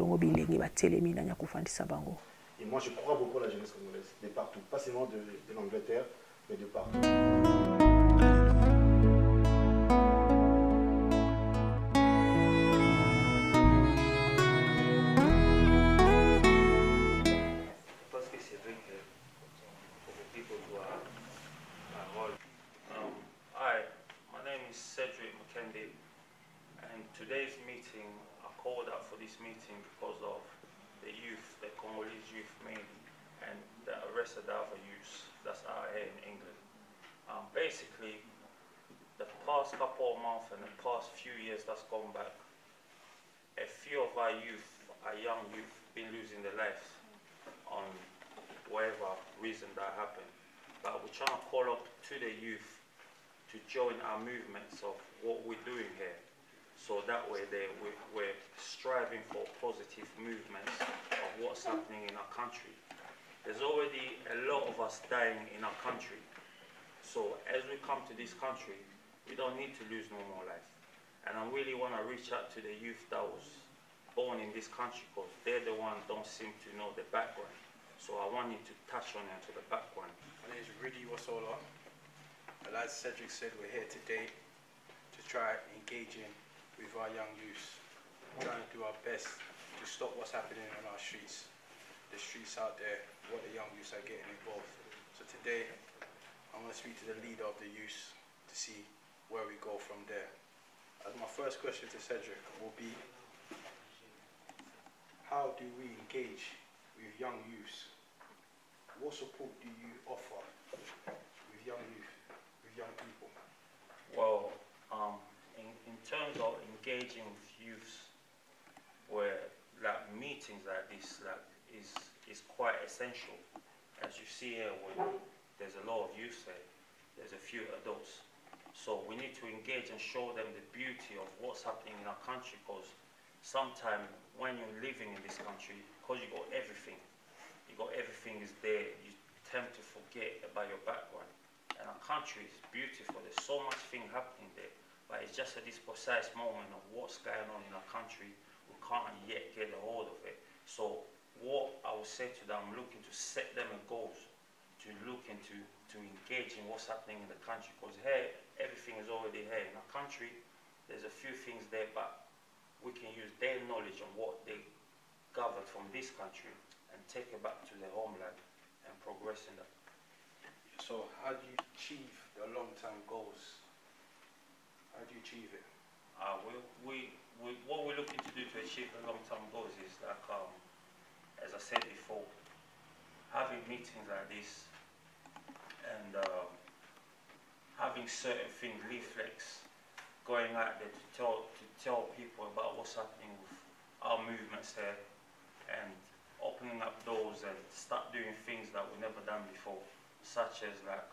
bongo bilengi batelemi na nyakufandisa bango. Et moi je crois beaucoup à la jeunesse congolaise, de partout, pas seulement de l'Angleterre, mais de partout. Hi, my name is Cedric McKendy, and today's meeting, I called out for this meeting because of the youth, the Congolese youth mainly, and the arrest of the other youths that's out here in England. Basically, the past couple of months and the past few years that's gone back, a few of our youth, our young youth, been losing their lives on whatever reason that happened. But we're trying to call up to the youth to join our movements of what we're doing here. So that way we're striving for positive movements of what's happening in our country. There's already a lot of us dying in our country. So as we come to this country, we don't need to lose no more life. And I really want to reach out to the youth that was born in this country, because they're the ones don't seem to know the background. So I want you to touch on into the background. My name is Rudy Wasola. And as Cedric said, we're here today to try engaging with our young youths, trying to do our best to stop what's happening on our streets, the streets out there, what the young youths are getting involved. So today, I want to speak to the leader of the youths to see where we go from there. As my first question to Cedric will be, how do we engage with young youths? What support do you offer with young youth, with young people? Well, in terms of engaging with youths, where like meetings like this is quite essential. As you see here, when there's a lot of youth there, there's a few adults. So we need to engage and show them the beauty of what's happening in our country, because sometimes when you're living in this country, because you got everything is there, you tend to forget about your background. And our country is beautiful, there's so much thing happening there, but it's just at this precise moment of what's going on in our country, we can't yet get a hold of it. So what I would say to them, I'm looking to set them a goals, to look into, to engage in what's happening in the country, because here, everything is already here. In our country, there's a few things there, but we can use their knowledge on what they gathered from this country and take it back to their homeland and progress in that. So how do you achieve your long-term goals? How do you achieve it? What we're looking to do to achieve the long-term goals is like, as I said before, having meetings like this and having certain things, leaflets, going out there to tell people about what's happening with our movements here, and opening up doors and start doing things that we've never done before, such as like,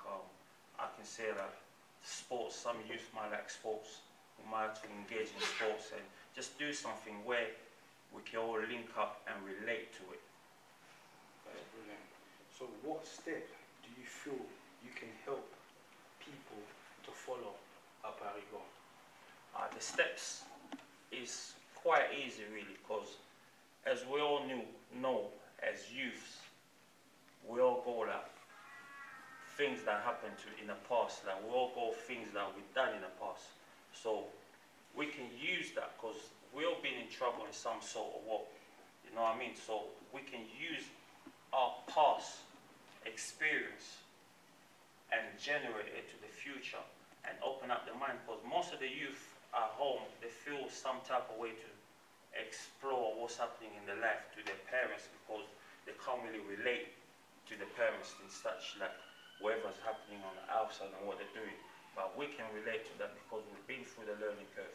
I can say like sports. Some youth might like sports, we might have to engage in sports and just do something where we can all link up and relate to it. That's brilliant. So what step do you feel you can help people to follow up Arigo? The steps is quite easy really, because as we all know as youths, we all go like things that happened in the past, like we all go things that we've done in the past. So we can use that, because we all been in trouble in some sort of way, you know what I mean? So we can use our past experience and generate it to the future and open up the mind, because most of the youth at home, they feel some type of way to explore what's happening in their life to their parents, because they can't really relate to the parents in such like whatever's happening on the outside and what they're doing. But we can relate to that because we've been through the learning curve.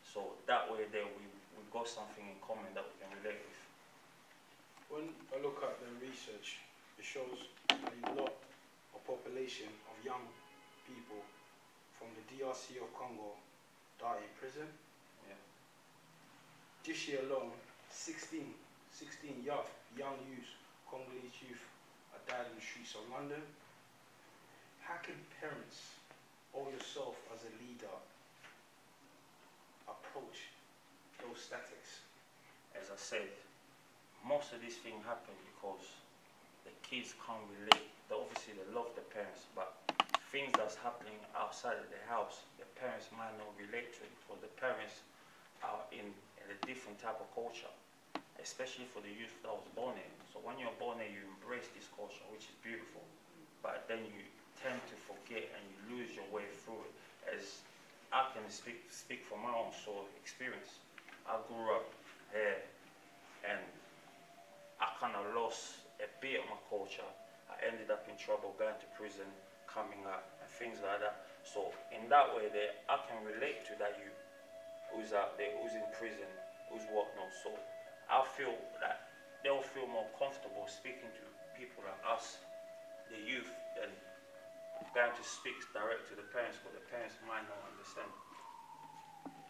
So that way there we've got something in common that we can relate with. When I look at the research, it shows a lot of population of young people from the DRC of Congo die in prison. Yeah. This year alone, 16 young youth, Congolese youth, are died in the streets of London. How can parents or yourself as a leader approach those statistics? As I said, most of these things happen because the kids can't relate. Obviously, they love the parents, but things that's happening outside of the house, the parents might not relate to it, because the parents are in a different type of culture, especially for the youth that was born in. So when you're born in, you embrace this culture, which is beautiful, but then you tend to forget and you lose your way through it. As I can speak from my own sort of experience. I grew up here and I kind of lost a bit of my culture. I ended up in trouble, going to prison, coming out, and things like that. So in that way, I can relate to that youth who's out there, who's in prison, who's whatnot. So I feel that they'll feel more comfortable speaking to people like us, the youth, than going to speak direct to the parents, but the parents might not understand.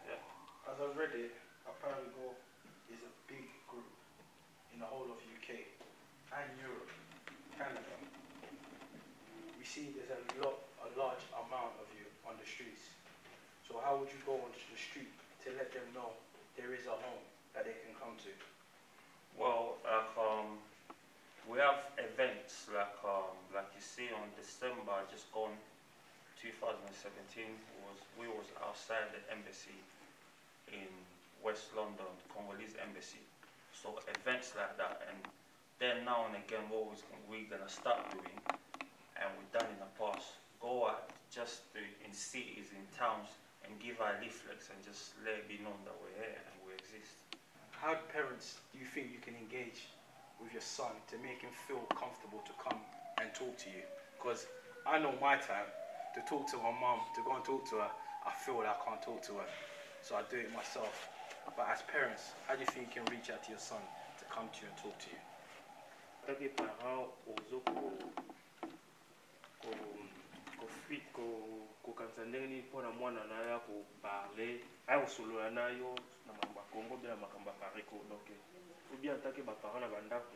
Yeah. As I read it, Aparigo is a big group in the whole of UK and Europe, Canada. We see there's a large amount of you on the streets. So how would you go onto the street to let them know there is a home that they can come to? Well, we have events like you see on December just gone, 2017 we was outside the embassy in West London, the Congolese embassy. So events like that, and then now and again what we're gonna start doing, and we've done in the past, go out just in cities, in towns, and give our leaflets and just let it be known that we're here and we exist. How parents do you think you can engage with your son to make him feel comfortable to come and talk to you? Because I know my time to talk to my mom, to go and talk to her, I feel that I can't talk to her, so I do it myself. But as parents, how do you think you can reach out to your son to come to you and talk to you? Taki parents ozo kokanisa ndenge nini mpona mwana na yo koparle ayosolola na yo na makambo ya Congo mpe na makambo ya pareko. Donc ou bien atake baparent na bandako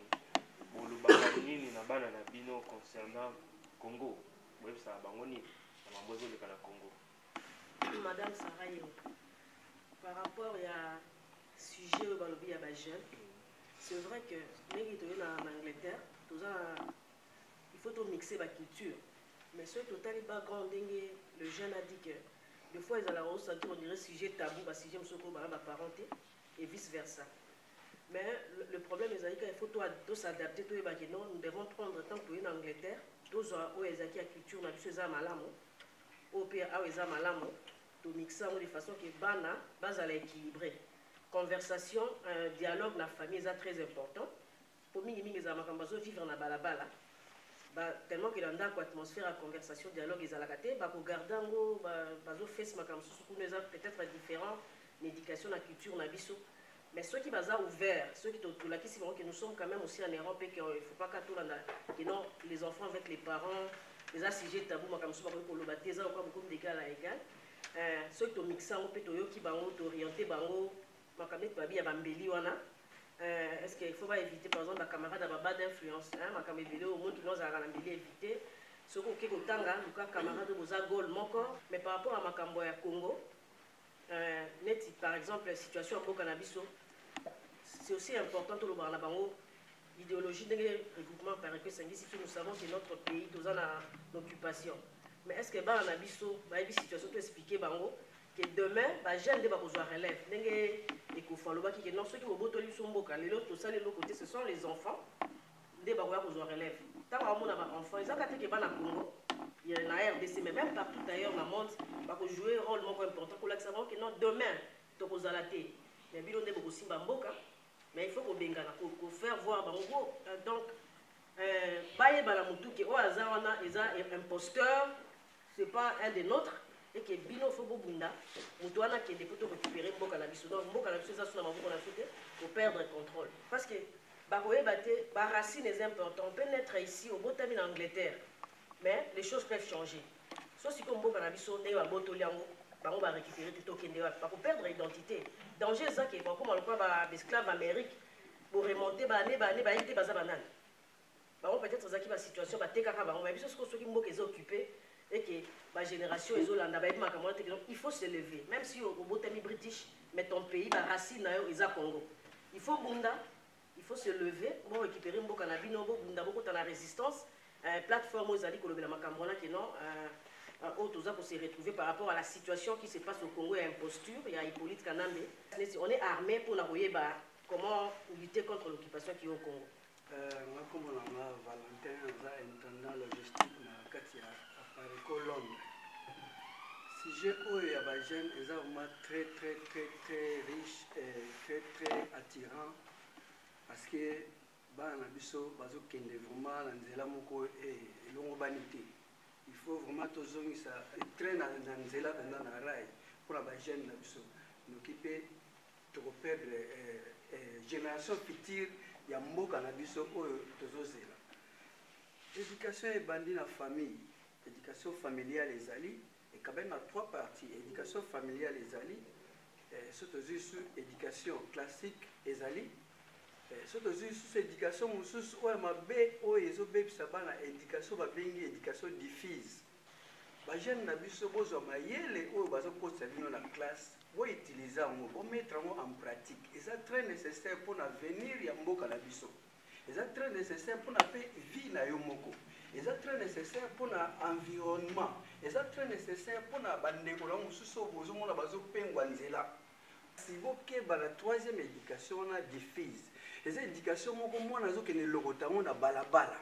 bolobaka nini na bana na bino concernant Congo, boyebisaka bango nini na mambo ezoleka na Congo? Madame Sarayo, par rapport à sujet oyo balobi ya bajeune, c'est vrai que ndenge toye na Angleterre il faut mixer la culture. Mais ce total background ndenge le jeune a dit que des fois ils allaient ressentir on dirait sujet tabou, sujet msoko ba parenté et vice versa. Mais le problème est qu'il faut s'adapter, non, nous devons prendre tant que en Angleterre, tous aux ezaki la culture na biso za malamu, au pire a eza malamu, to mixer de façon que bana bazala équilibré. Conversation, dialogue na famille est très important. Pour mingi za makambazo vivre na balabala. Tellement que dans l'atmosphère à conversation, dialogue et zalakate, ko gardango, bazo face makamso peut-être différent, l'éducation, la culture na biso. Mais ceux qui sont ouverts, ceux qui sont là, qui que nous sommes quand même aussi en Europe et qu'il ne faut pas que non, les enfants avec les parents, les sujets tabous, comme ça, pour le baptême, encore beaucoup d'égal à égal. Ceux qui sont mixés, qui sont orientés, est-ce qu'il faut pas éviter, par exemple, ma camarade à bas d'influence, ma camarade au monde, nous allons éviter. Ce qui est au Tanga, nous avons camarade de Gol, mon corps, mais par rapport à ma camarade à Congo, par exemple, la situation au cannabis, c'est aussi important pour l'idéologie de regroupement par que nous savons que notre pays est en occupation. Mais est-ce que dans la situation peut expliquer que demain, les jeunes ne vont pas relève. Ceux qui vont côté, ce sont les enfants qui vont relève. Tant qu'on a des enfants, ils ont été au Congo. Il y a la RDC, mais même partout ailleurs dans le monde, va jouer un rôle important pour savoir que non, demain, tu vas la télé. Mais il faut qu'on faire voir. Donc, les imposteurs, ce n'est pas un des nôtres. Et que Bino Fobo Bunda, Moutouana qui est des photos récupérées, Mboka Nabiso, donc Mboka Nabiso, ça, c'est pour perdre le contrôle. Parce que Baroé Baté, Racine est important. On peut naître ici, au Botami en Angleterre. Mais les choses peuvent changer. Sauf si comme Mboka Nabiso, on va récupérer tout au Kenya, pour perdre l'identité. Danger, c'est ça qui est comme on le croit, l'esclave Amérique, pour remonter, peut-être ça qui va situation, ceux qui sont occupés, et que la génération il faut se lever. Même si au Botami British, mais ton pays, la racine, il y a Congo. Il faut Bunda, il faut se lever pour récupérer mboka na bino ndaboko ta la résistance plateforme aux ali kolobela makambo na que non autoza pour se retrouver par rapport à la situation qui se passe au Congo. Il y a imposture, il y a Hippolyte Kanambe. On est armé pour comment lutter contre l'occupation qui est au Congo. Comme on a Valentin, on a intendant logistique na Katia à Londres. Sujet où il y a des jeunes, ils sont vraiment très riches et très attirants parce que bana biso bazo kende vraiment na nzela moko et longo banité. Il faut vraiment toujours ça traîner dans nzela na rail pour les jeunes na biso n'occuper trop perdre génération future ya mboka na biso oyo tozozela. Éducation et bandi na famille, éducation familiale ezali et quand même à 3 parties, éducation familiale ezali surtout sur éducation classique ezali surtout sur éducation mususu oyo mabe oyo ezobebisa bana éducation babengi éducation diffuse. Bajene na biso bozwa mayele oyo bazokotisa bino na classe boutiliser yango bomettre yango en pratique. Eza très nécessaire pour l'avenir ya mboka na biso. Eza très nécessaire pour na pe vie na yo moko. Eza très nécessaire pour l'environnement. Eza très nécessaire pour na bandeko na mususu bozomona bazopengwa nzela. Si bokeba la 3e éducation na diffuse. Eza éducation moko mwana azokende lokotango na balabala.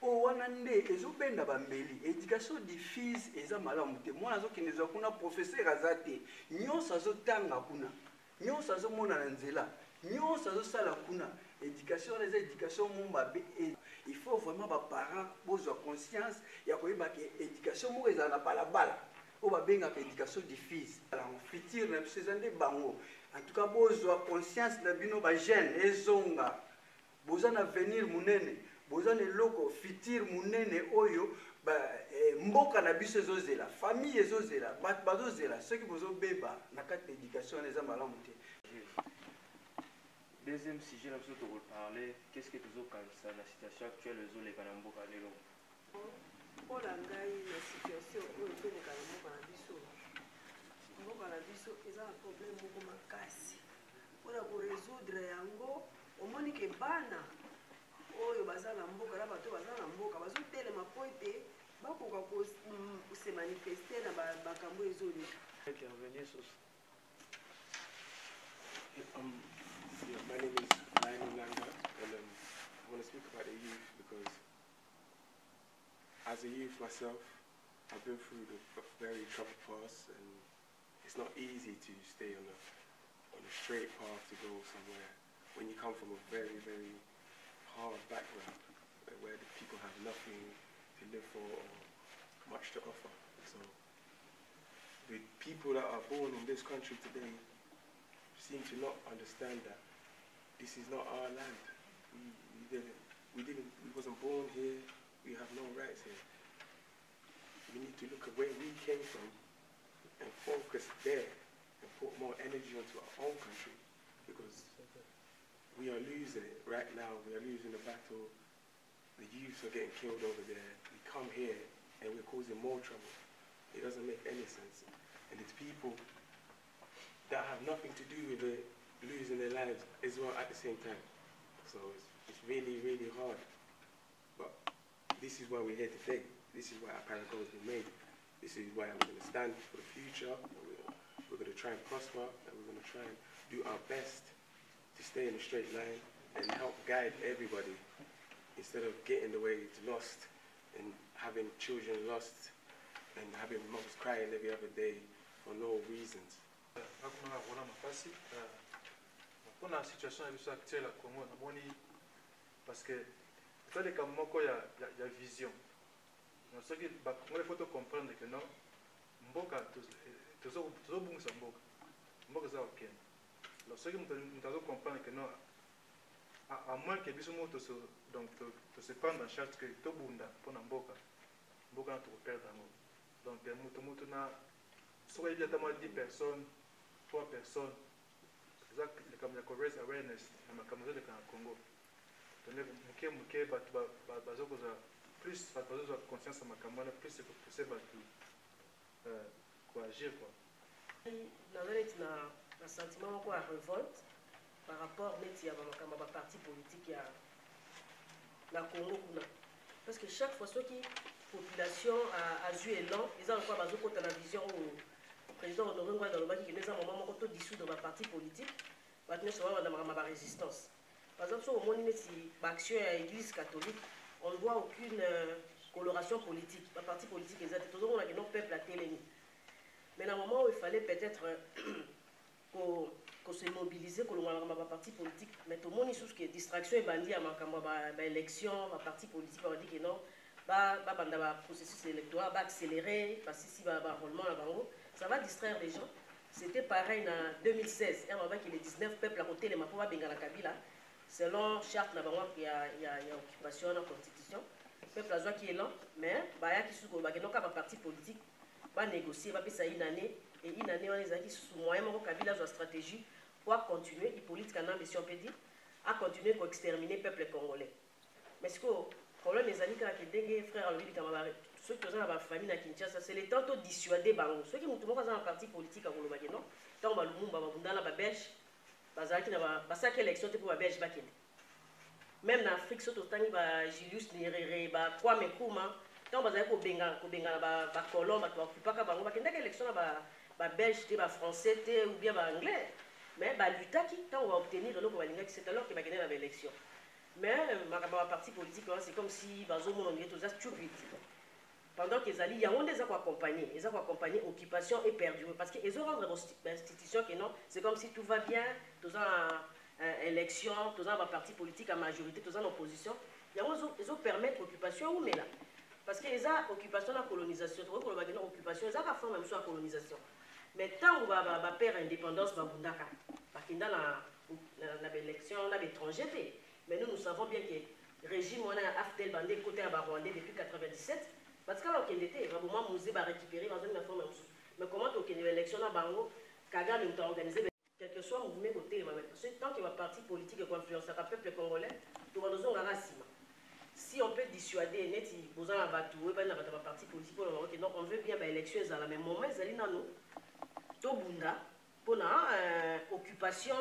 O wana nde ezobenda bambeli. Éducation diffuse eza malamu te. Mwana azokende za kuna professeur azate. Nyonso azotanga kuna. Nyonso azomona na nzela. Nyonso azosala kuna. Éducation les éducation mumba il faut vraiment ba parents bozwa conscience ya koyeba ke éducation moko eza na balabala. O ba benga ke éducation diffuse. La futur na sezande bango. En tout cas bozwa conscience na bino ba jeune ezonga. Boza na avenir munene. Boza ne loko futur munene oyo ba mboka na biso ezozela, famille ezozela, bat bazozela, ceux qui bozo beba na kati d'éducation les malamu te. Deuxième sujet, nous allons parler, qu'est-ce que tu as dans la situation actuelle les Kanamboka Lelo? Pour la situation où les Kanamboka na biso, mboka na biso eza un problème moko makasi. Pour résoudre yango, au moins que bana oyo baza na mboka na bato baza na mboka bazotelema po ete bakoka se manifester na bakambo ezoleka. Intervenir sur my name is Lionel Langa, and I want to speak about the youth because as a youth myself, I've been through the very troubled past, and it's not easy to stay on a straight path to go somewhere when you come from a very hard background where the people have nothing to live for or much to offer. So the people that are born in this country today seem to not understand that this is not our land. We wasn't born here. We have no rights here. We need to look at where we came from and focus there and put more energy into our own country, because we are losing it right now. We are losing the battle. The youths are getting killed over there. We come here and we're causing more trouble. It doesn't make any sense. And it's people that have nothing to do with it losing their lives as well at the same time. So it's really hard. But this is why we're here today. This is why Aparico has been made. This is why we're going to stand for the future. We're going to try and prosper, and we're going to try and do our best to stay in a straight line and help guide everybody instead of getting the way it's lost and having children lost and having mothers crying every other day for no reasons. Pour la situation actuelle au Congo, parce que il y a vision. Il faut comprendre que non, mboka toujours bon ça mboka ça ok. Lorsque nous devons comprendre que non, à moins que biso moto donc se prendre en charge que tout bunda pour na mboka na tout perdre donc moto na soit il y a 10 personnes, 3 personnes. Comme la raise awareness na makambo de Congo. Donc muke bazo plus bazo conscience makambo na plus que pousser pour agir quoi. Na sentiment quoi révolte par rapport à makambo ba parti politique ya na Congo kuna. Parce que chaque fois ceux qui population a vu élan, ils ont quoi bazo kota na vision au président Honoré Ngouan Dalobaki qui nous a moment moko to dissoudre ba parti politique, ba tenir sur ma résistance. Par exemple, sur au monde si action à l'église catholique, on ne voit aucune coloration politique, ba parti politique exact, toujours on a que nos peuple à télémi. Mais à un moment où il fallait peut-être qu'on se mobiliser, qu'on ait un parti politique, mais tout le monde sous que distraction et bandit à ma élection, ma parti politique, on dit que non, le processus électoral va accélérer, parce que si roulement ça va distraire les gens. C'était pareil en 2016, il y a 19 peuples à côté de Mapoua Bengala Kabila, selon charte, il y a occupation dans la constitution, le peuple a qui est lent, mais il y a qui sont un parti politique. Va négocier, va passer une année, et une année, on les a qui sous moyen, mon Kabila a une stratégie pour continuer, les politiques, si on peut dire, à continuer pour exterminer le peuple congolais. Mais ce que le problème des amis, qui des frères, ceux qui ont la famille à Kinshasa, c'est le temps de dissuader Bango. Ceux qui ont un parti politique à Golobagé, non? Tant que Lumumba, Belge, qui n'a pas élection pour la Belge, même en Afrique, surtout tant que Julius Nyerere, Kwame Nkrumah, tant que ko benga ba colon ba occupa ka bango ba kenda élection ba belge te ba français te ou bien ba anglais mais ba lutaki tant on va obtenir le ko ba linga c'est alors que ba kenda ba élection mais ma parti politique c'est comme si bazo mon ngé tous stupide pendant que zali ya on des accompagner ils accompagner occupation et perdurer parce que ils ont rendre institution que non c'est comme si tout va bien tous en élection tous en parti politique à majorité tous en opposition ya ils ont permettre occupation ou mais là parce que les occupation la colonisation, tu vois que les occupation, ils ont fait même soit colonisation. Mais tant qu'on va perdre l'indépendance, on va dans l'élection, on a l'étranger. Mais nous savons bien que le régime, on a Aftel Bandé côté à Rwandais depuis 1997. Parce qu'alors qu'il était, il va musée va récupérer dans une forme. Mais comment tu as l'élection à Bango, Kagame nous a organisé quel que soit le mouvement côté, tant qu'il y a un parti politique qui influence le peuple congolais, tu vas dans un racisme. Si on peut dissuader, net, ils ont un parti politique, donc on veut bien l'élection, à la même moment, ils allaient dans nous, Tobunda, pour l'occupation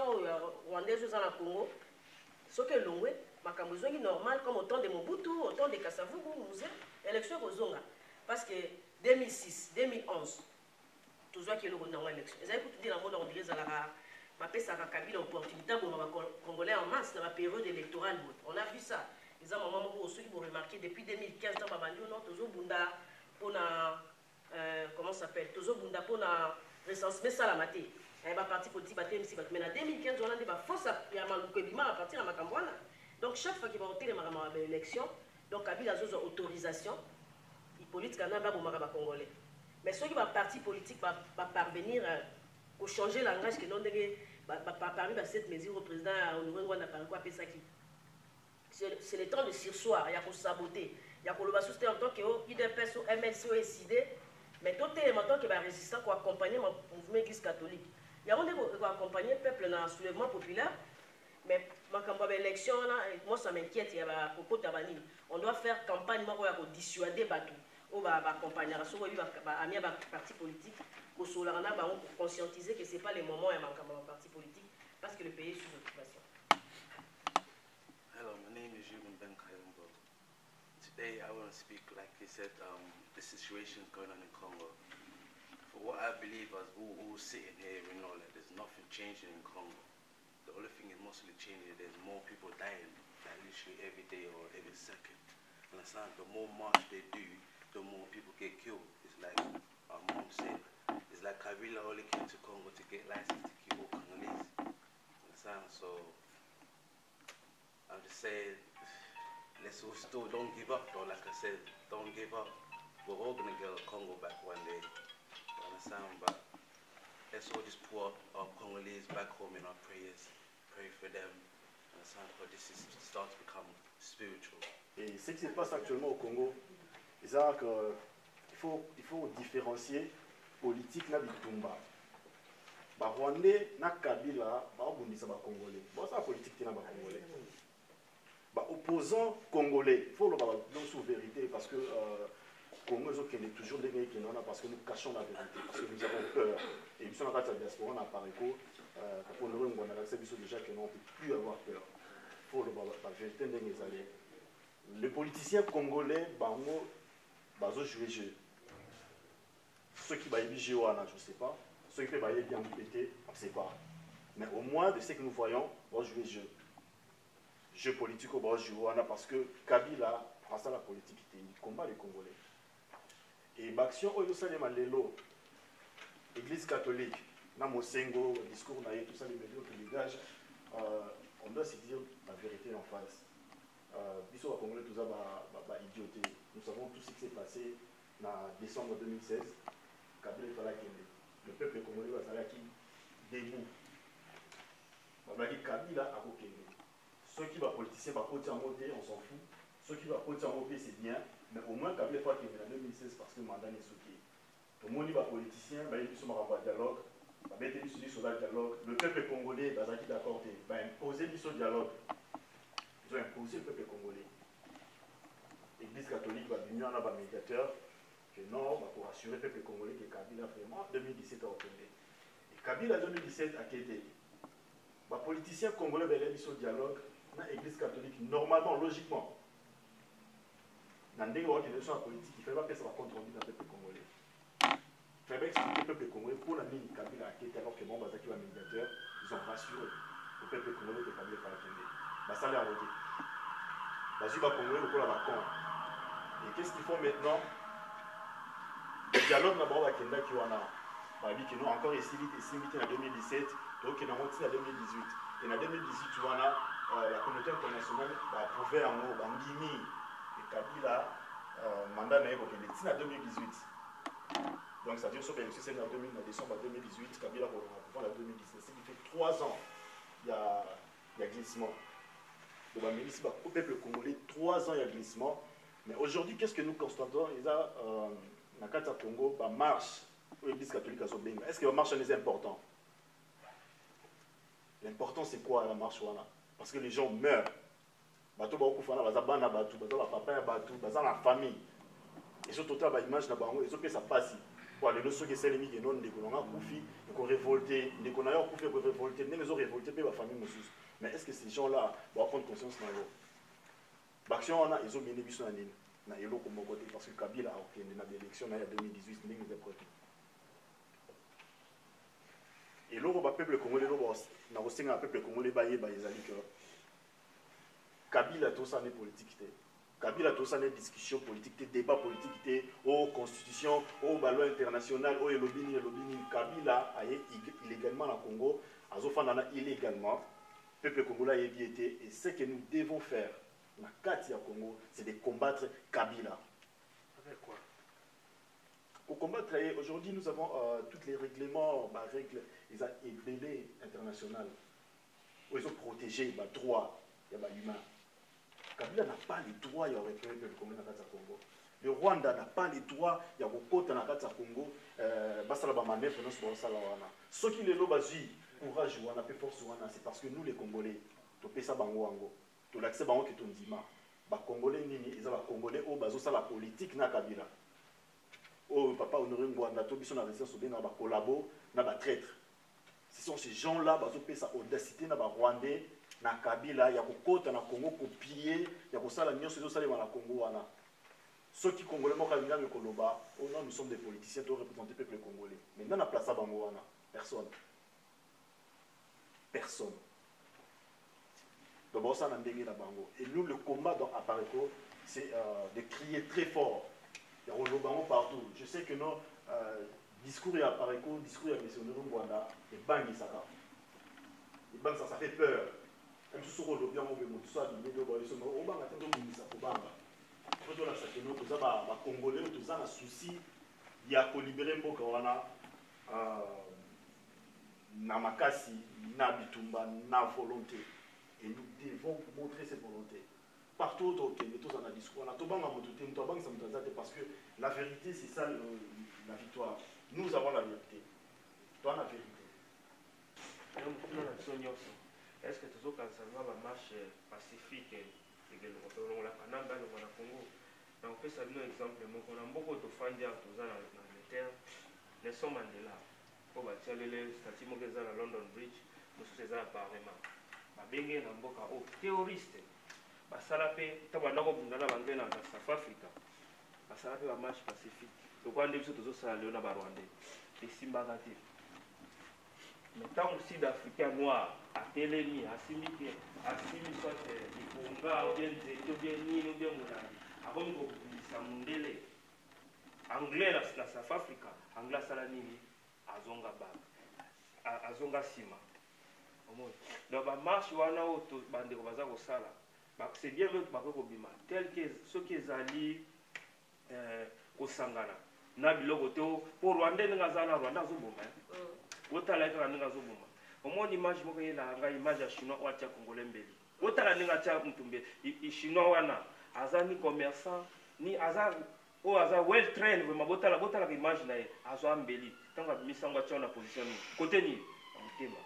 rwandaise dans le Congo, ce que l'on veut, c'est normal, comme au temps de Mobutu, au temps de Kasavubu, nous élection aux Zonga. Parce que 2006, 2011, tout ça qui est dans l'élection. Ils avaient dit dans le monde, on dirait, ça a Kabila l'opportunité pour les Congolais en masse dans la période électorale. On a vu ça. Ils ont un moment où ceux qui vont remarquer depuis 2015 dans Babandou, non, toujours Bunda pour comment ça s'appelle, toujours Bunda pour recenser ça la maté. Il y a un parti politique mais en 2015 on a des forces il y a un parti à Makambouana. Donc chaque fois qu'il va voter les élections, donc Kabila a une autorisation, les politiques en a pour les Congolais. Mais ceux qui vont parti politique va parvenir à changer le langage que non parmi cette mesure au président Honoré Ngouan Dalobaki ça qui c'est le temps de sursoir, il y a pour saboter. Il y a pour le bassoster en tant que IDPS ou MLC ou SID, mais tout est en tant que résistant pour accompagner le mouvement église catholique. Il y a pour accompagner le peuple dans le soulèvement populaire, mais quand on a l'élection, moi ça m'inquiète, il y a on doit faire campagne pour dissuader Batou, ou accompagner un parti politique, pour conscientiser que ce n'est pas le moment d'un parti politique, parce que le pays est sous occupation. Hello, my name is Ruben Ben Kayombo. Today I want to speak, like he said, the situation going on in Congo. For what I believe, as all sitting here, we know that there's nothing changing in Congo. The only thing is mostly changing, there's more people dying, like literally every day or every second. Understand? The more march they do, the more people get killed. It's like our mom said, it's like Kabila only came to Congo to get license to kill all Congolese. Understand? So I'm just saying, let's all still don't give up though, like I said, don't give up. We're all gonna get Congo back one day, you understand? But let's all just pour our Congolese back home in our prayers, pray for them, understand? But this is start to become spiritual. Et ce qui se passe actuellement au Congo, c'est qu'il faut différencier politique na bitumba. Ba Rwandais na Kabila, ba obundisa ba Congolais. Bon ça politique na ba Congolais. Opposants congolais, il faut le dire sous vérité parce que Congo est toujours des gens qui n'ont pas parce que nous cachons la vérité, parce que nous avons peur. Et nous sommes dans la diaspora, on a parlé pour nous, on a accepté déjà que nous ne peut plus avoir peur. faut la vérité ndenge ezali. Les politiciens congolais bango bazo jouer jeu. Ceux qui baillent jeu wana, je sais pas. Ceux qui baillent bien pété, on ne sait pas. Mais au moins de ce que nous voyons, on jouer jeu. Jeu politique au jouer wana parce que Kabila prend ça la politique, il combat les Congolais. Et l'action Oyo Salema Lelo, Église catholique, na Mosengo, le discours naïe, tout ça, les médias qui dégagent, on doit se dire la vérité en face. Biso Congolais, tout ça, idioté. Nous savons tout ce qui s'est passé en décembre 2016. Kabila Falakende. Le peuple congolais va s'arrêter debout. Kabila a Kokende. Ceux qui vont politiciens, va côté en monter, on s'en fout. Ceux qui vont côté en monter, c'est bien. Mais au moins, Kabila Falakende en 2016 parce que le mandat est sauté. Tout le monde va politicien, il y a un dialogue. Le peuple congolais va être d'accord, va imposer ce dialogue. Ils ont imposé le peuple congolais. L'Église catholique va venir en un médiateur que non, pour assurer le peuple congolais que Kabila vraiment 2017 a obtenu. Et Kabila 2017 a quitté. Les politiciens congolais va aller sur dialogue dans l'Église catholique normalement, logiquement. Dans des organisations politiques, il ne faut pas que ça va contre-produire dans le peuple congolais. Il faut expliquer le peuple congolais pour la ligne Kabila a quitté alors que bon, Bazaki va médiateur, ils ont rassuré le peuple congolais que Kabila va quitté. Ça l'a arrêté. Bazaki va congolais le coup la vacance. Et qu'est-ce qu'il faut maintenant? Le dialogue d'abord avec Kenda qui wana. Babi qui nous encore ici en 2017, donc il a monté en 2018. Et en 2018, la communauté internationale a approuvé en mot Bangimi et Kabila mandat naïf en 2018. Donc ça veut dire que c'est en décembre 2018, Kabila a approuvé en 2017. Ce qui fait 3 ans, il y a glissement. Donc au peuple congolais, 3 ans il y a glissement. Mais aujourd'hui, qu'est-ce que nous constatons? Il y a dans le Congo, la marche où l'Église catholique a son benga. Est-ce que la marche est importante? L'important c'est quoi la marche? Parce que les gens meurent. Bato ba okufana baza bana batu, baza ba papa batu, baza la famille. Et surtout ta image na bango, ils ont fait ça passe. Pour aller le soki selemi que non ndeko nga kufi, et qu'on révolter, ndeko na yo kufi ko révolter, ils ont révolté pe ba famille mususu. Mais est-ce que ces gens-là vont prendre conscience na yo? L'action on a ils ont mené biso na nini? Na yelo ko mokote parce que Kabila a obtenu na élection na 2018 ndenge des protéines. Et là, le peuple congolais, le peuple congolais, Kabila, tout ça n'est politique. Kabila, tout ça n'est discussion politique, débat politique, constitution, loi internationale, lobbying. Kabila a illégalement dans le Congo, a illégalement. Le peuple congolais a été. Et ce que nous devons faire, dans le Katia Congo, c'est de combattre Kabila. Avec quoi? Pour combattre, aujourd'hui, nous avons tous les règlements, règles, les EBD internationales, où ils ont protégé les droits des humains. Kabila n'a pas les droits, il y aurait pu le Congo. Le Rwanda n'a pas les droits, il y a beaucoup de Congo. Ceux qui les lobent, courage, force, c'est parce que nous, les Congolais, nous payons ça, nous l'accès à qui est les Congolais, ils ont les Congolais, ils ont la politique, na Kabila. Oh, papa Honoré Ngwanda, Tobiso na résidence au Bénin, collabo, na traître. Ce sont ces gens-là, ils ont sa audacité, na Rwandais, na Kabila, il y a côté na Congo pour piller, il y a ça la nion, c'est ça les na Congo wana. Ceux qui congolais mo kabila me koloba, oh non, nous sommes des politiciens, nous représentons le peuple congolais. Mais dans la place à bango wana, personne. Personne. Donc ça n'a ndenge na bango. Et nous le combat dans Apareko, c'est de crier très fort. Il y a un partout. Je sais que nos discours à Pareko, discours à missionnaire Rwanda, les bangs ça va. Les bangs ça fait peur. Même si on veut bien on veut tout ça, mais de voir ils sont au banc attendre on ça pour banga. Faut dire ça que nous tous ça congolais tous ça un souci il y a pour libérer mboka wana na makasi na bitumba na volonté et nous devons montrer cette volonté. Partout où on est tous en discours, on a tout le monde parce que la vérité, c'est ça la victoire. Nous avons la vérité. Toi, la vérité. Est-ce que tu as une marche pacifique et que nous avons la Canada, le Congo? On peut saluer un exemple. On a beaucoup de fans dans l'Angleterre. Nelson Mandela, pour bâtir les statues de London Bridge, nous sommes à Parlement. babenge na mboka o terroriste basala pe tabanda ko bundana bange na South Africa basala pe ba marche pacifique to kwa ndebiso tozo sala leo na ba Rwandais esimba kati mais tant aussi d'Africains noirs à Télémi à Simiki à Simi soit Ifunga ou bien Zeto bien ni ou bien Moulani avant ko bisa mundele anglais la South Africa anglais sala nini azonga bag azonga sima donc ba marche wana o to bande ko baza ko sala c'est bien même ba ko bima tel que ceux qui ezali ko sangana na biloko to pour Rwanda nga zana Rwanda zoboma otala ka nga zoboma omoni image moko yela nga image ya chinois wa tia congolais mbeli otala ninga tia mutumbe chinois wana azani commerçant ni aza o aza well trained vraiment botala ka image na ye azo mbeli tanga misango tia na position ni côté ni mutema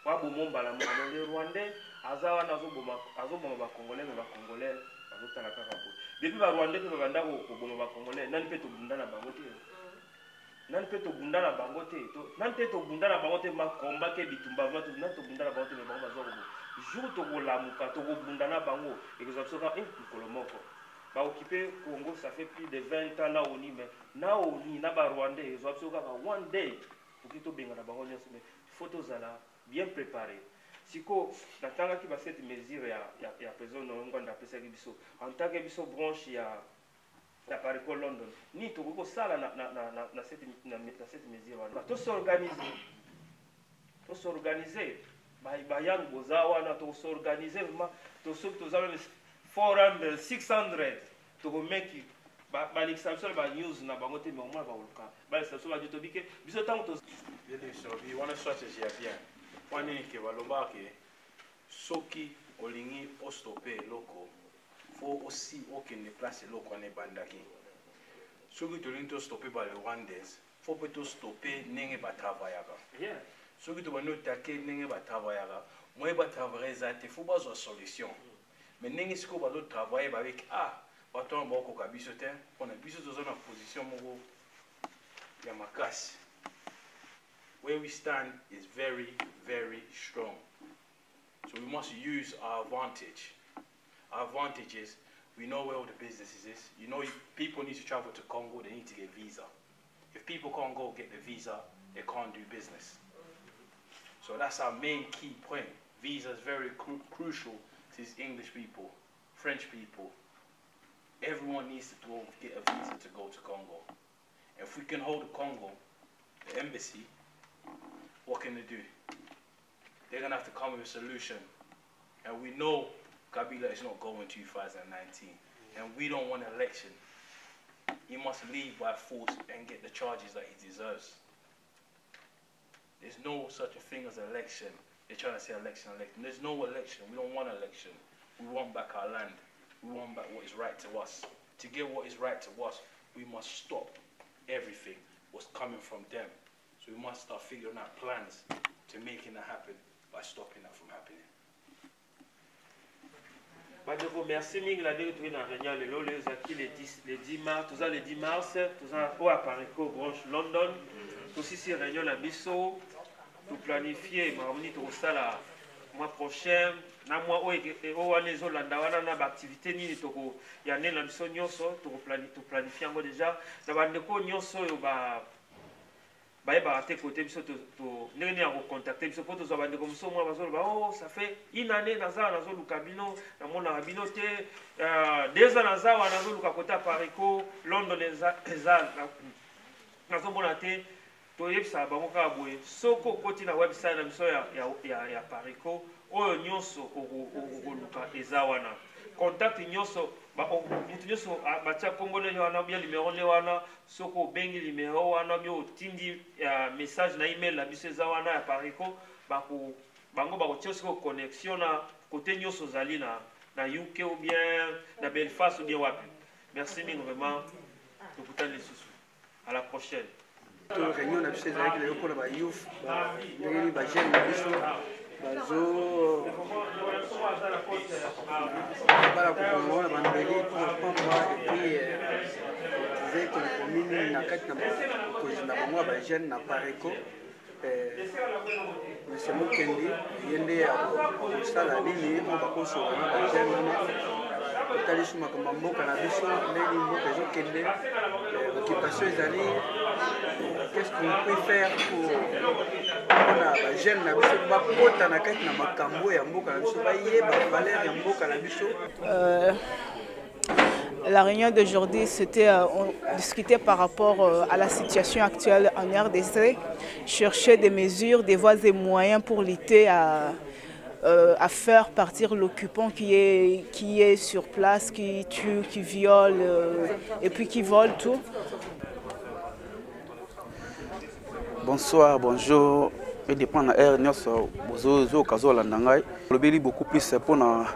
wa bomombala mo le Rwandais aza wana azoboma ba congolais mais ba congolais azotala kaka bo depuis ba Rwandais pe banda ko boma ba congolais nani pe to bundana bango te nani pe to bundana bango te to nani pe to bundana bango te ma combat ke bitumba ma to nani to bundana bango te me bango bazo ko jour to ko lamuka to ko bundana bango et que ça soit kolomoko ba occuper Congo ça fait plus de 20 ans là on y mais na on y na ba Rwandais ils ont absolument one day pour que to benga na bango nyonso mais photos ala bien préparé siko natanga ki ba cette mesure ya président nongo nda pesa ki biso en tant que biso branche ya Parico London ni to ko sala na cette mesure wana to s'organiser ba yang bozawa na to s'organiser vraiment to so to za 400 600 to go make ba l'exception ba news na bango te mais au moins ba uluka ba l'exception ba to bike biso tant to bien sûr vi wana stratégie ya bien wana ke baloba ke soki olingi ostopper loko faut aussi okende place loko ne bandaki soki tolingi to stopper ba le Rwandais faut peut to stopper nenge ba travaillaka soki to bano take nenge ba travaillaka moi ba travailler ça te faut pas une solution mais nenge siko ba do travailler ba avec bato mboko ka biso te pona biso tozo na position moko ya makasi. Where we stand is very, very strong. So we must use our advantage. Our advantage is we know where all the businesses is. You know, if people need to travel to Congo, they need to get visa. If people can't go get the visa, they can't do business. So that's our main key point. Visa is very crucial to these English people, French people. Everyone needs to go get a visa to go to Congo. If we can hold the Congo, the embassy, what can they do? They're going to have to come with a solution. And we know Kabila is not going 2019. And we don't want an election. He must leave by force and get the charges that he deserves. There's no such a thing as an election. They're trying to say election. There's no election. We don't want an election. We want back our land. We want back what is right to us. To get what is right to us, we must stop everything what's coming from them. So we must start figuring out plans to making that happen by stopping that from happening. Badeko, merci mingi la dé tu na réunion le lo les acquis les 10 mars, tous les 10 mars, tous au Parico branche London. Aussi si réunion la biso, tout planifier, ma on tout ça la mois prochain, na mois o les Holanda wana na activité ni to ya ne la biso nyonso to planifier ngo déjà na bandeko nyonso yo ba ba te côté biso to ndenge ya contacter biso poto zo bandeko biso moi bazo ba oh ça fait une année naza nazo lukabino na mona rabino te 2 ans naza wana nazo lukakota Parico London eza nazo mona te to yebisa bango ka boye soko koti na website na biso ya Parico oyo nyonso okoluka eza wana contact nyonso mutu nyonso batia kombo ne wana bien numéro ne wana soko bengi numéro wana bio tindi message na email la biso eza wana ya Parico bango bakotia soko connexion na côté nyonso zali na UK ou bien na Belfast ou bien wapi. Merci mille vraiment tokutana lisusu à la prochaine. Réunion na biso ezalaki lelo mpona bayouth ndenge nini bagene na biso bala kokongo na bandeli mpona pamba epuis eze tokomi nini na kati na bokonzi na bango ya bagene na Parico monsieur Mokende ye nde akosala nini mpo bakosola na bagene wana otali so makambo ya mboka na biso ndeni mboka ezokende occupation ezali qu'est-ce qu'on peut faire mpona bagene na biso bakota na kati na makambo ya mboka na biso bayeba valeur ya mboka na biso. La réunion d'aujourd'hui, c'était on discutait par rapport à la situation actuelle en RDC, chercher des mesures, des voies et moyens pour lutter à faire partir l'occupant qui est sur place, qui tue, qui viole et puis qui vole tout. Bonsoir, bonjour. Et dépend de la RNS, bozo kazo la nangai. Le beaucoup plus pour na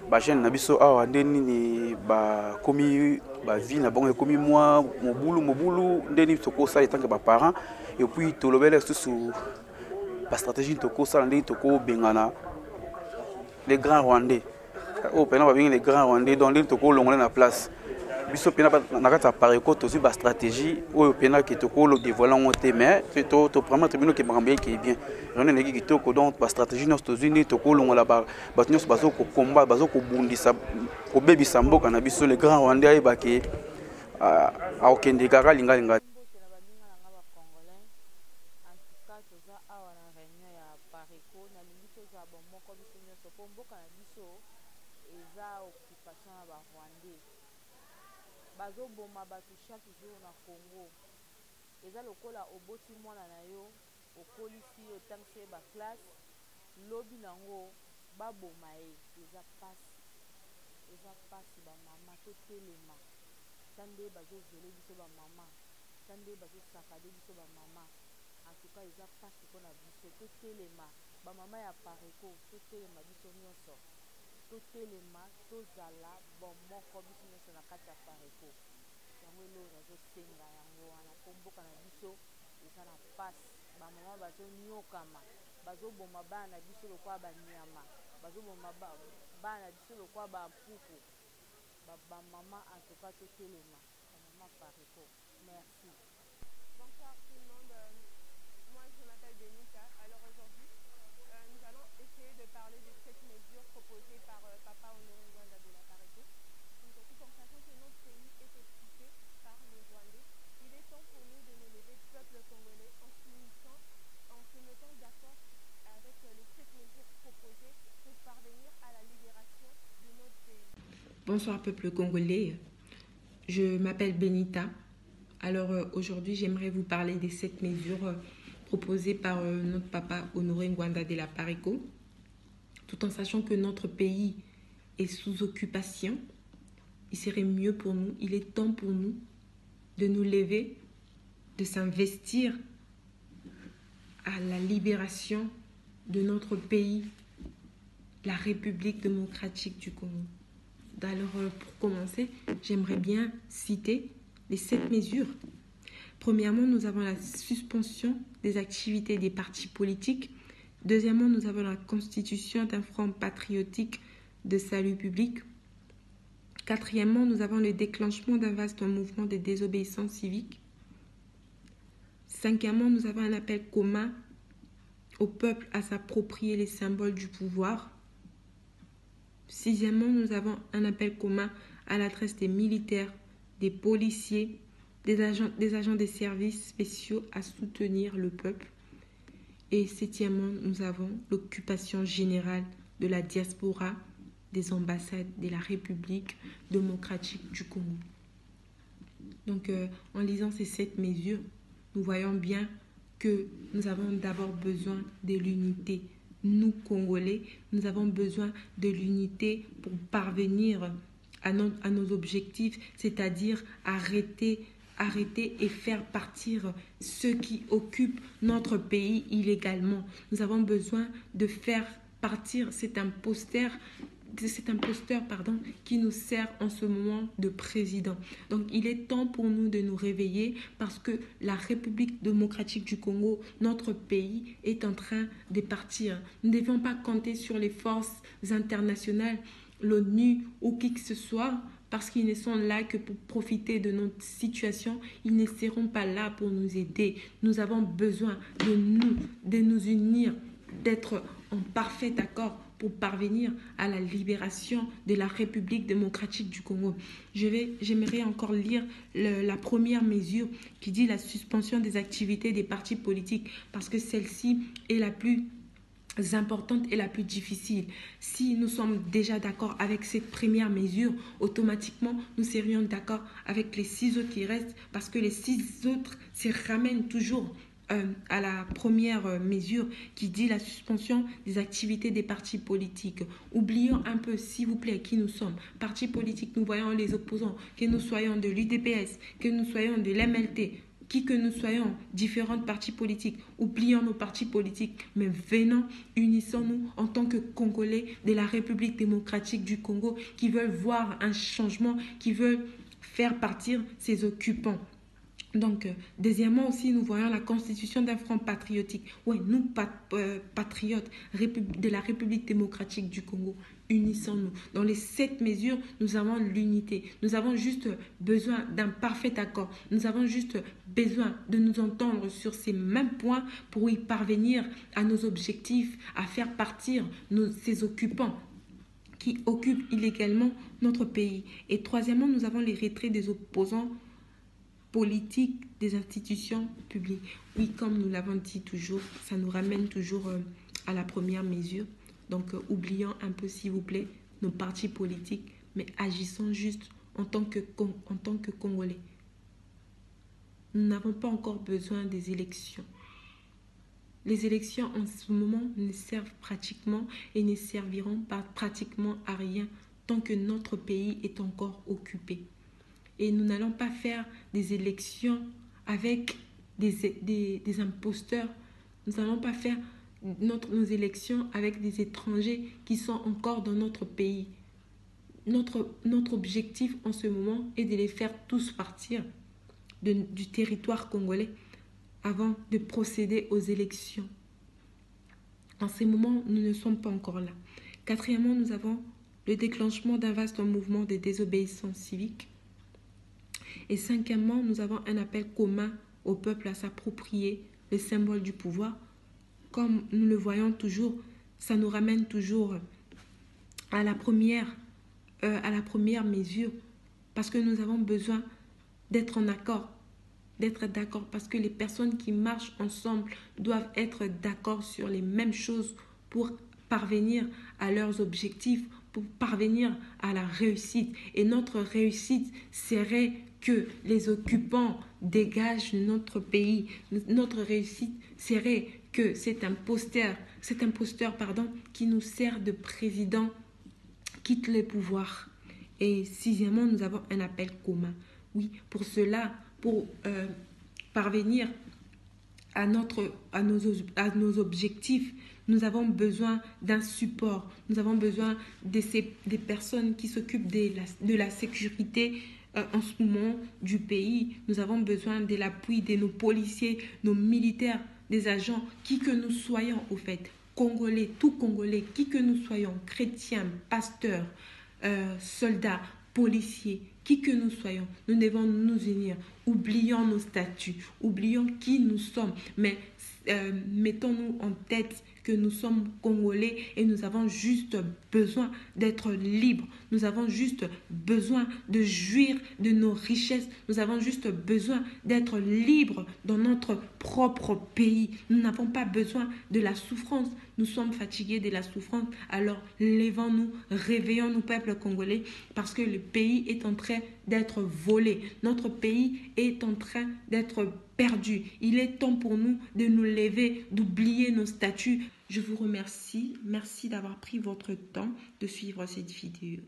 ba jeune na biso awa ndeni ni ba komi ba vie na bango komi moi mobulu ndeni toko ça étant que ba parents et puis to lobele sous ba stratégie toko ça ndeni toko bengana les grands rwandais au pena ba les grands rwandais donc ndeni toko longola na place biso pena na kata pareko to ba stratégie o pena ki toko lo dévoiler ngote mais to vraiment tribunal ki bangambé qui est bien on est qui toko donc ba stratégie nos États-Unis toko longola ba batnyos bazo ko combat bazo ko bundisa ko bebisa mboka na biso les grands rwandais ba ki a okende kaka linga bazo boma batu chaque jour na Congo eza lokola oboti mwana na yo okolisi otangisi ba classe lobi nango baboma eza pasi ba mama to telema tande bazo vele biso ba mama tande bazo sakade biso ba mama en tout cas eza pasi pona biso to telema ba mama ya pareko to telema biso nyonso to telema to zala bon moko biso nyonso na kati ya pareko yango eloko nazosenga yango wana po mboka na biso eza na pasi bamama bazonyokama bazoboma bana na biso lokola banyama bazoboma bana na biso lokola bampuku bamama en tout cas totelema bamama pareko. Merci. Bonsoir tout le monde, moi je m'appelle Benita. Alors aujourd'hui nous allons essayer de parler de cette mesure proposée par Papa Honoré Ngwanda de la Pareko. Tout en sachant que notre pays est occupé par les Rwandais, il est temps pour nous de nous lever, peuple congolais, en se mettant d'accord avec cette mesure proposée pour parvenir à la libération de notre pays. Bonsoir peuple congolais, je m'appelle Benita. Alors aujourd'hui j'aimerais vous parler de cette mesure proposée par notre papa Honoré Ngwanda de la Pareko, tout en sachant que notre pays est sous occupation. Il serait mieux pour nous, il est temps pour nous de nous lever, de s'investir à la libération de notre pays, la République démocratique du Congo. Alors pour commencer, j'aimerais bien citer les 7 mesures. Premièrement, nous avons la suspension des activités des partis politiques. Deuxièmement, nous avons la constitution d'un front patriotique de salut public. Quatrièmement, nous avons le déclenchement d'un vaste mouvement de désobéissance civique. Cinquièmement, nous avons un appel commun au peuple à s'approprier les symboles du pouvoir. Sixièmement, nous avons un appel commun à l'adresse des militaires, des policiers, des agents des services spéciaux à soutenir le peuple. Et septièmement, nous avons l'occupation générale de la diaspora, des ambassades de la République démocratique du Congo. Donc, en lisant ces 7 mesures, nous voyons bien que nous avons d'abord besoin de l'unité. Nous, Congolais, nous avons besoin de l'unité pour parvenir à nos objectifs, c'est-à-dire arrêter et faire partir ceux qui occupent notre pays illégalement. Nous avons besoin de faire partir cet imposteur qui nous sert en ce moment de président. Donc il est temps pour nous de nous réveiller parce que la République démocratique du Congo, notre pays, est en train de partir. Nous ne devons pas compter sur les forces internationales l'ONU ou qui que ce soit, parce qu'ils ne sont là que pour profiter de notre situation, ils ne seront pas là pour nous aider. Nous avons besoin de nous unir, d'être en parfait accord pour parvenir à la libération de la République démocratique du Congo. J'aimerais encore lire la première mesure qui dit la suspension des activités des partis politiques, parce que celle-ci est la plus importante et la plus difficile. Si nous sommes déjà d'accord avec cette première mesure, automatiquement nous serions d'accord avec les 6 autres qui restent, parce que les 6 autres se ramènent toujours à la première mesure qui dit la suspension des activités des partis politiques. Oublions un peu, s'il vous plaît, qui nous sommes. Partis politiques, nous voyons les opposants, que nous soyons de l'UDPS, que nous soyons de l'MLT, qui que nous soyons, différents partis politiques, oublions nos partis politiques, mais venons, unissons-nous en tant que Congolais de la République démocratique du Congo qui veulent voir un changement, qui veulent faire partir ces occupants. Donc, deuxièmement aussi, nous voyons la constitution d'un front patriotique. Oui, nous, patriotes de la République démocratique du Congo, unissons-nous. Dans les 7 mesures, nous avons l'unité. Nous avons juste besoin d'un parfait accord. Nous avons juste besoin de nous entendre sur ces mêmes points pour y parvenir à nos objectifs, à faire partir ces occupants qui occupent illégalement notre pays. Et troisièmement, nous avons les retraits des opposants politique des institutions publiques. Oui, comme nous l'avons dit toujours, ça nous ramène toujours à la première mesure. Donc, oublions un peu, s'il vous plaît, nos partis politiques, mais agissons juste en tant que Congolais. Nous n'avons pas encore besoin des élections. Les élections en ce moment ne servent pratiquement et ne serviront pas pratiquement à rien tant que notre pays est encore occupé. Et nous n'allons pas faire des élections avec des imposteurs. Nous n'allons pas faire nos élections avec des étrangers qui sont encore dans notre pays. Notre objectif en ce moment est de les faire tous partir du territoire congolais avant de procéder aux élections. En ce moment, nous ne sommes pas encore là. Quatrièmement, nous avons le déclenchement d'un vaste mouvement de désobéissance civique. Et cinquièmement, nous avons un appel commun au peuple à s'approprier le symbole du pouvoir. Comme nous le voyons toujours, ça nous ramène toujours à la première mesure, parce que nous avons besoin d'être en accord, d'être d'accord, parce que les personnes qui marchent ensemble doivent être d'accord sur les mêmes choses pour parvenir à leurs objectifs, pour parvenir à la réussite. Et notre réussite serait que les occupants dégagent notre pays. Notre réussite serait que cet imposteur qui nous sert de président quitte le pouvoir. Et sixièmement, nous avons un appel commun. Oui, pour cela, pour parvenir à nos objectifs, nous avons besoin d'un support. Nous avons besoin des personnes qui s'occupent de la sécurité en ce moment du pays. Nous avons besoin de l'appui de nos policiers, nos militaires, des agents, qui que nous soyons au fait, Congolais, tout Congolais, qui que nous soyons, chrétiens, pasteurs, soldats, policiers, qui que nous soyons, nous devons nous unir. Oublions nos statuts, oublions qui nous sommes, mais mettons-nous en tête que nous sommes Congolais et nous avons juste besoin d'être libres. Nous avons juste besoin de jouir de nos richesses. Nous avons juste besoin d'être libres dans notre propre pays. Nous n'avons pas besoin de la souffrance. Nous sommes fatigués de la souffrance. Alors levons-nous, réveillons-nous, peuple congolais, parce que le pays est en train d'être volé. Notre pays est en train d'être perdu. Il est temps pour nous de nous lever, d'oublier nos statuts. Je vous remercie. Merci d'avoir pris votre temps de suivre cette vidéo.